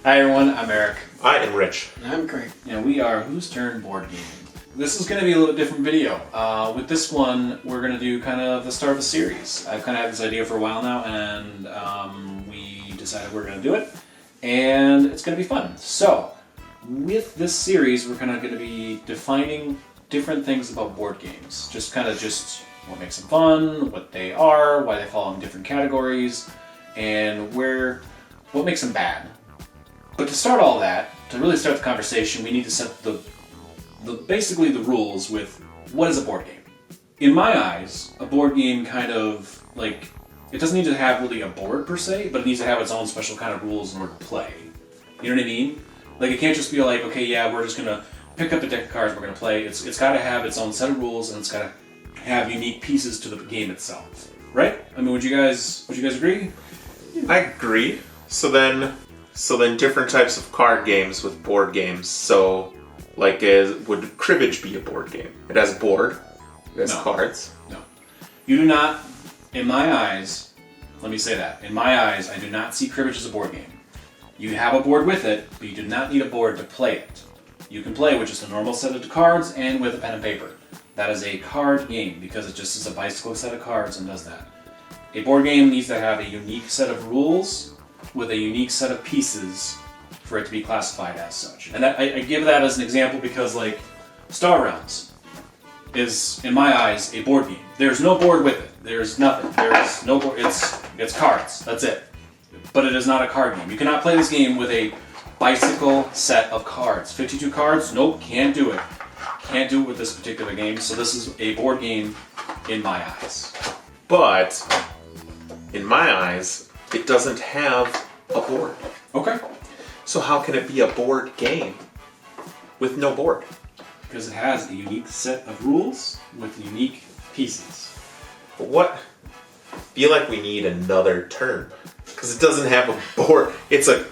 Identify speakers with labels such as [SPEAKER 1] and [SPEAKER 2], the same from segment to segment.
[SPEAKER 1] Hi everyone, I'm Eric.
[SPEAKER 2] I am Rich.
[SPEAKER 3] And I'm Craig.
[SPEAKER 1] And we are Whose Turn Board Game. This is going to be a little different video. With this one, we're going to do kind of the start of a series. I've kind of had this idea for a while now, and we decided we're going to do it. And it's going to be fun. So, with this series, we're kind of going to be defining different things about board games. Just what makes them fun, what they are, why they fall in different categories, and what makes them bad. But to start all that, to really start the conversation, we need to set basically the rules with what is a board game. In my eyes, a board game kind of it doesn't need to have really a board per se, but it needs to have its own special kind of rules in order to play. You know what I mean? It can't just be like, okay, yeah, we're just gonna pick up a deck of cards, we're gonna play. It's got to have its own set of rules, and it's got to have unique pieces to the game itself, right? I mean, would you guys agree?
[SPEAKER 2] I agree. So then different types of card games with board games. So, would cribbage be a board game? It has a board. It has cards.
[SPEAKER 1] No. You do not, in my eyes, let me say that. In my eyes, I do not see cribbage as a board game. You have a board with it, but you do not need a board to play it. You can play with just a normal set of cards and with a pen and paper. That is a card game because it just is a bicycle set of cards and does that. A board game needs to have a unique set of rules with a unique set of pieces for it to be classified as such. And I give that as an example because Star Realms is, in my eyes, a board game. There's no board with it. There's nothing. There's no board. It's cards. That's it. But it is not a card game. You cannot play this game with a bicycle set of cards. 52 cards? Nope, can't do it. Can't do it with this particular game. So this is a board game in my eyes.
[SPEAKER 2] But in my eyes, it doesn't have a board.
[SPEAKER 1] Okay.
[SPEAKER 2] So how can it be a board game with no board?
[SPEAKER 1] Because it has a unique set of rules with unique pieces.
[SPEAKER 2] But I feel like we need another term. Because it doesn't have a board. It's a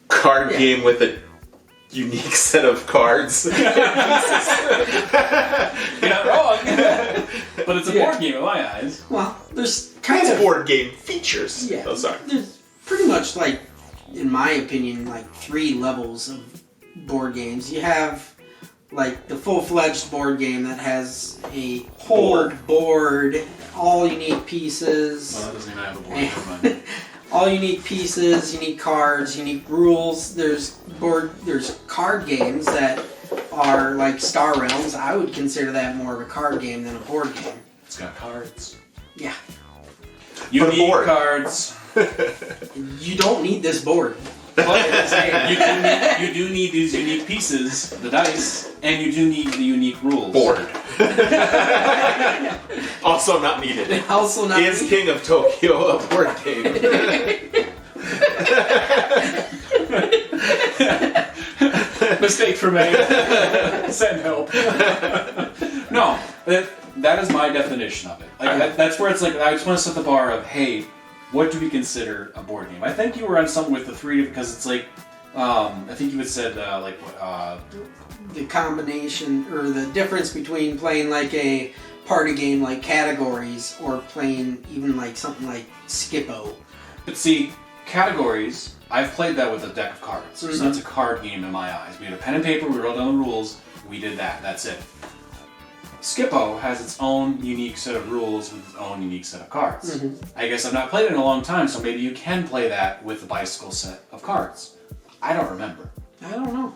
[SPEAKER 2] card game with a unique set of cards.
[SPEAKER 1] You're not wrong. But it's a board game in my eyes.
[SPEAKER 3] Well, there's
[SPEAKER 2] board game features.
[SPEAKER 3] Yeah.
[SPEAKER 2] Oh, sorry.
[SPEAKER 3] There's pretty much in my opinion, three levels of board games. You have the full-fledged board game that has a whole board, all unique pieces.
[SPEAKER 1] Well, that doesn't even have a board. Never mind.
[SPEAKER 3] All unique pieces, unique cards, unique rules. There's card games that are like Star Realms. I would consider that more of a card game than a board game.
[SPEAKER 1] It's got cards.
[SPEAKER 3] Yeah.
[SPEAKER 1] Unique cards.
[SPEAKER 3] You don't need this board.
[SPEAKER 1] You do need these unique pieces, the dice, and you do need the unique rules.
[SPEAKER 2] Board. Also not needed. Is King of Tokyo a board game?
[SPEAKER 1] Mistake for me. Send help. No, that is my definition of it. That's where it's I just want to set the bar of, hey, what do we consider a board game? I think you were on something with the three, because it's I think you had said
[SPEAKER 3] the combination or the difference between playing a party game like categories or playing even something like Skippo.
[SPEAKER 1] But see, categories, I've played that with a deck of cards.
[SPEAKER 3] Mm-hmm.
[SPEAKER 1] So that's a card game in my eyes. We had a pen and paper, we wrote down the rules, we did that, that's it. Skippo has its own unique set of rules with its own unique set of cards. Mm-hmm. I guess I've not played it in a long time, so maybe you can play that with the bicycle set of cards. I don't remember.
[SPEAKER 3] I don't know.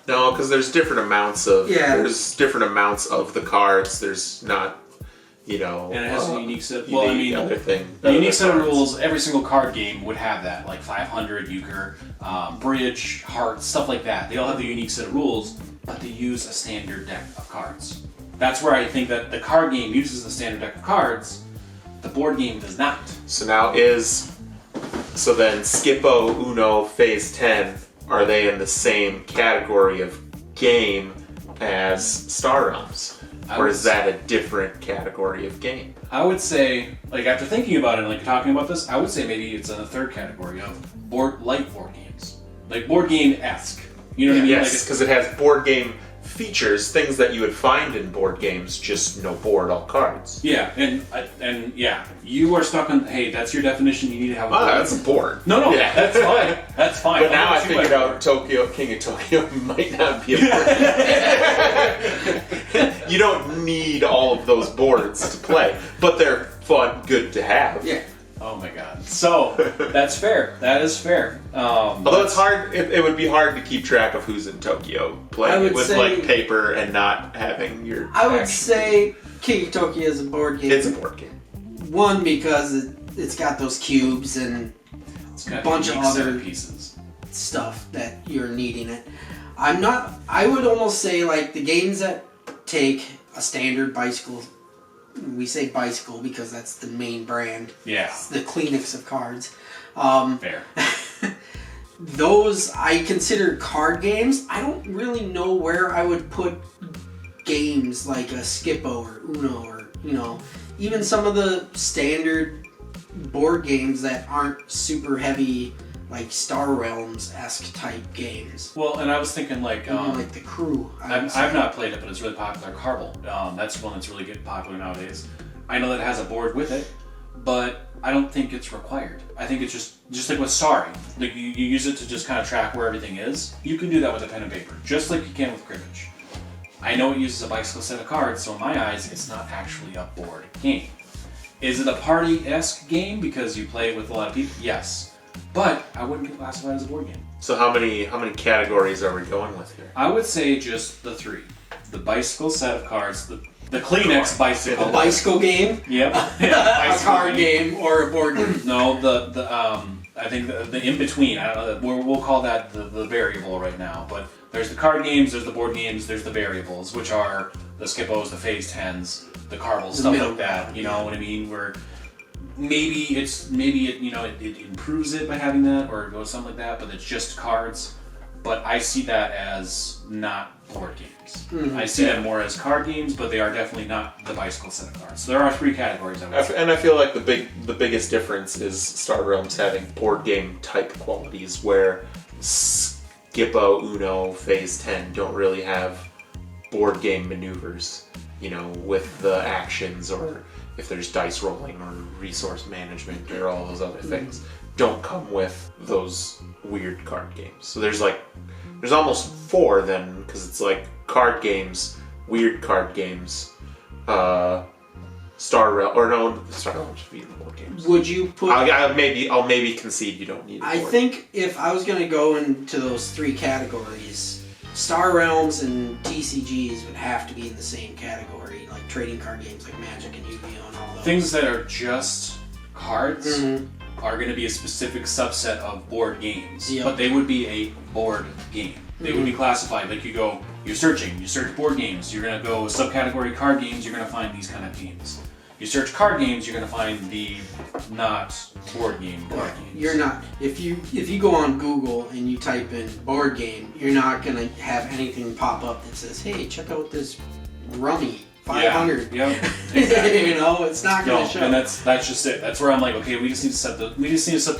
[SPEAKER 2] No, because there's different amounts of...
[SPEAKER 3] Yeah.
[SPEAKER 2] There's different amounts of the cards. There's not,
[SPEAKER 1] And it has a unique set...
[SPEAKER 2] a
[SPEAKER 1] unique set of rules. Every single card game would have that, 500, euchre, bridge, hearts, stuff like that. They all have the unique set of rules, but they use a standard deck of cards. That's where I think that the card game uses the standard deck of cards, the board game does not.
[SPEAKER 2] So then Skippo, Uno, Phase 10, are they in the same category of game as Star Realms? Or is that a different category of game?
[SPEAKER 1] I would say, after thinking about it and talking about this, I would say maybe it's in the third category of light board games. Board game-esque. You know what I mean?
[SPEAKER 2] Yes, because it has board game features, things that you would find in board games, just no board, all cards.
[SPEAKER 1] Yeah, and yeah, you are stuck on. Hey, that's your definition. You need to have a board.
[SPEAKER 2] That's a board.
[SPEAKER 1] No,
[SPEAKER 2] Yeah.
[SPEAKER 1] that's fine. That's fine.
[SPEAKER 2] But now I figured out King of Tokyo might not be a board. You don't need all of those boards to play, but they're fun, good to have.
[SPEAKER 3] Yeah.
[SPEAKER 1] Oh my god. So that's fair. That is fair.
[SPEAKER 2] Although it's hard, it would be hard to keep track of who's in Tokyo playing it with like paper and not having your.
[SPEAKER 3] I would say King of Tokyo is a board game.
[SPEAKER 2] It's a board game.
[SPEAKER 3] One, because it's got those cubes and
[SPEAKER 1] it's got
[SPEAKER 3] a bunch of other
[SPEAKER 1] pieces
[SPEAKER 3] stuff that you're needing it. I would almost say like the games that take a standard bicycle. We say bicycle because that's the main brand.
[SPEAKER 1] Yeah.
[SPEAKER 3] It's the Kleenex of cards.
[SPEAKER 1] Fair.
[SPEAKER 3] Those I consider card games. I don't really know where I would put games like a Skippo or Uno or, even some of the standard board games that aren't super heavy, like Star Realms-esque type games.
[SPEAKER 1] Well, and I was thinking like
[SPEAKER 3] the Crew.
[SPEAKER 1] I've not played it, but it's really popular. Carvel. That's one that's really getting popular nowadays. I know that it has a board with it, but I don't think it's required. I think it's just like with Sorry. Like you use it to just kind of track where everything is. You can do that with a pen and paper, just like you can with cribbage. I know it uses a bicycle set of cards, so in my eyes, it's not actually a board game. Is it a party-esque game because you play it with a lot of people? Yes. But I wouldn't classify it as a board game.
[SPEAKER 2] So how many categories are we going with here?
[SPEAKER 1] I would say just the three. The bicycle set of cards, the Kleenex bicycle.
[SPEAKER 3] A bicycle game?
[SPEAKER 1] Yep.
[SPEAKER 3] A card game or a board game?
[SPEAKER 1] No, I think the in-between, I don't know, we'll call that the variable right now, but there's the card games, there's the board games, there's the variables, which are the Skippos, the Phase 10s, the Carvels, stuff like that, you know what I mean, where maybe it improves it by having that, or it goes something like that, but it's just cards. But I see that as not board games. Mm-hmm. I see them more as card games, but they are definitely not the bicycle set of cards. So there are three categories.
[SPEAKER 2] And I feel like the biggest difference is Star Realms having board game type qualities, where Skippo, Uno, Phase 10 don't really have board game maneuvers, with the actions, or if there's dice rolling or resource management or all those other things, don't come with those weird card games. So there's almost four then, because it's like card games, weird card games, Star Realms should be in the board games.
[SPEAKER 3] Would you put?
[SPEAKER 2] I'll maybe concede you don't need.
[SPEAKER 3] I think if I was going to go into those three categories, Star Realms and TCGs would have to be in the same category, like trading card games like Magic and Yu-Gi-Oh and all those.
[SPEAKER 1] Things that are just cards are going to be a specific subset of board games, but they would be a board game. They would be classified like you search board games, you're going to go subcategory card games, you're going to find these kind of games. You search card games, you're going to find the not board game card games.
[SPEAKER 3] You're not. If you go on Google and you type in board game, you're not going to have anything pop up that says, "Hey, check out this Rummy 500."
[SPEAKER 1] Yeah, exactly.
[SPEAKER 3] It's not going to show.
[SPEAKER 1] And that's just it. That's where I'm like, okay, we just need to set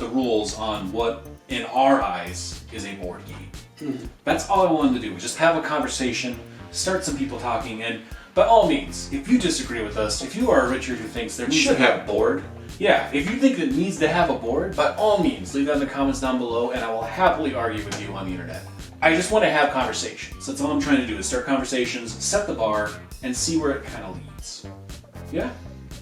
[SPEAKER 1] the rules on what in our eyes is a board game. Mm-hmm. That's all I wanted to do, was just have a conversation, start some people talking, and by all means, if you disagree with us, if you are a Richard who thinks there needs to have a board, if you think it needs to have a board, by all means, leave that in the comments down below, and I will happily argue with you on the internet. I just want to have conversations. That's all I'm trying to do, is start conversations, set the bar, and see where it kind of leads. Yeah?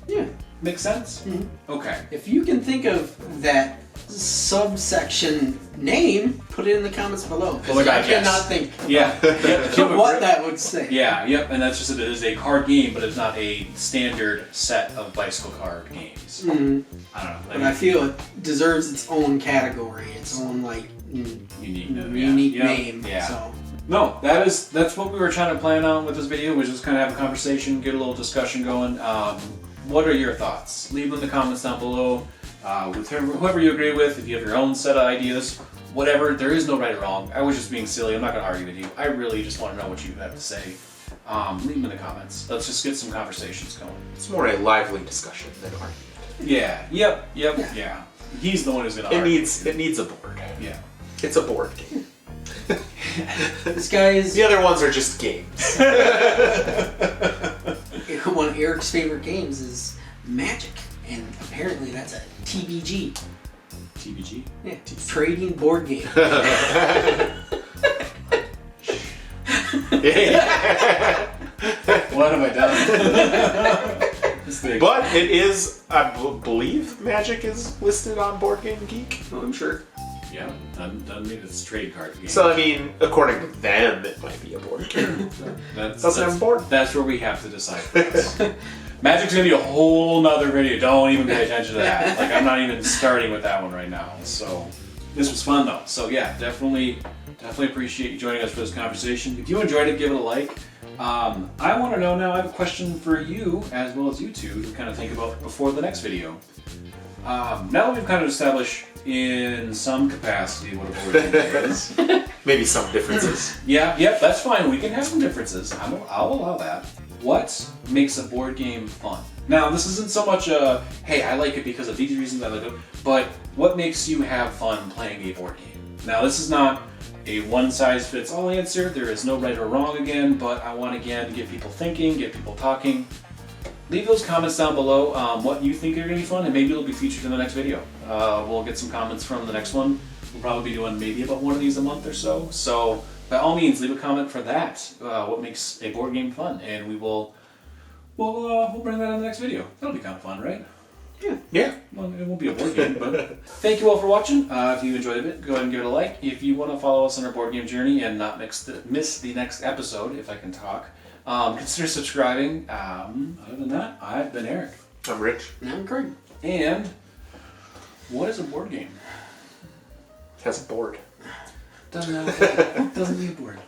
[SPEAKER 3] Yeah.
[SPEAKER 1] Makes sense?
[SPEAKER 3] Mm-hmm.
[SPEAKER 1] Okay.
[SPEAKER 3] If you can think of that subsection name, put it in the comments below.
[SPEAKER 1] Oh
[SPEAKER 3] I cannot think what that would say.
[SPEAKER 1] Yeah, yep, and that's just it is a card game, but it's not a standard set of bicycle card games.
[SPEAKER 3] Mm-hmm.
[SPEAKER 1] I don't know.
[SPEAKER 3] But I feel it deserves its own category, its own unique name.
[SPEAKER 1] Yeah.
[SPEAKER 3] So.
[SPEAKER 1] No, that's what we were trying to plan on with this video, was just kind of have a conversation, get a little discussion going. What are your thoughts? Leave them in the comments down below. With whoever you agree with, if you have your own set of ideas, whatever, there is no right or wrong. I was just being silly. I'm not going to argue with you. I really just want to know what you have to say. Leave them in the comments. Let's just get some conversations going.
[SPEAKER 2] It's more a lively discussion than argument.
[SPEAKER 1] Yeah. Yep. Yeah. He's the one who's going to argue.
[SPEAKER 2] It needs a board.
[SPEAKER 1] Yeah.
[SPEAKER 2] It's a board game.
[SPEAKER 3] This guy is
[SPEAKER 2] The other ones are just games.
[SPEAKER 3] one of Eric's favorite games is Magic, and apparently that's a TBG.
[SPEAKER 1] TBG?
[SPEAKER 3] Yeah, trading board game.
[SPEAKER 1] What have I done?
[SPEAKER 2] But it is, I believe, Magic is listed on Board Game Geek.
[SPEAKER 3] Oh, I'm sure.
[SPEAKER 1] Yeah, doesn't mean it's a trade card game.
[SPEAKER 2] So I mean, according to them, it might be a board game.
[SPEAKER 1] That's board. That's where we have to decide. Magic's gonna be a whole nother video. Don't even pay attention to that. Like, I'm not even starting with that one right now. So this was fun though. So yeah, definitely appreciate you joining us for this conversation. If you enjoyed it, give it a like. I want to know now. I have a question for you as well as you two to kind of think about before the next video. Now that we've kind of established in some capacity what a board game is.
[SPEAKER 2] Maybe some differences.
[SPEAKER 1] Yep, that's fine. We can have some differences. I'll allow that. What makes a board game fun? Now, this isn't so much a, hey, I like it because of these reasons I like it, but what makes you have fun playing a board game? Now, this is not a one-size-fits-all answer. There is no right or wrong again, but I want, again, to get people thinking, get people talking. Leave those comments down below, what you think are going to be fun, and maybe it'll be featured in the next video. We'll get some comments from the next one. We'll probably be doing maybe about one of these a month or so. So, by all means, leave a comment for that. What makes a board game fun, and we'll bring that in the next video. That'll be kind of fun, right?
[SPEAKER 2] Yeah.
[SPEAKER 1] Well, it won't be a board game, but thank you all for watching. If you enjoyed it, go ahead and give it a like. If you want to follow us on our board game journey and not miss the next episode, if I can talk, consider subscribing. Other than that, I've been Eric.
[SPEAKER 2] I'm Rich.
[SPEAKER 3] And I'm Craig.
[SPEAKER 1] And what is a board game?
[SPEAKER 2] It has a board.
[SPEAKER 1] Doesn't need a board.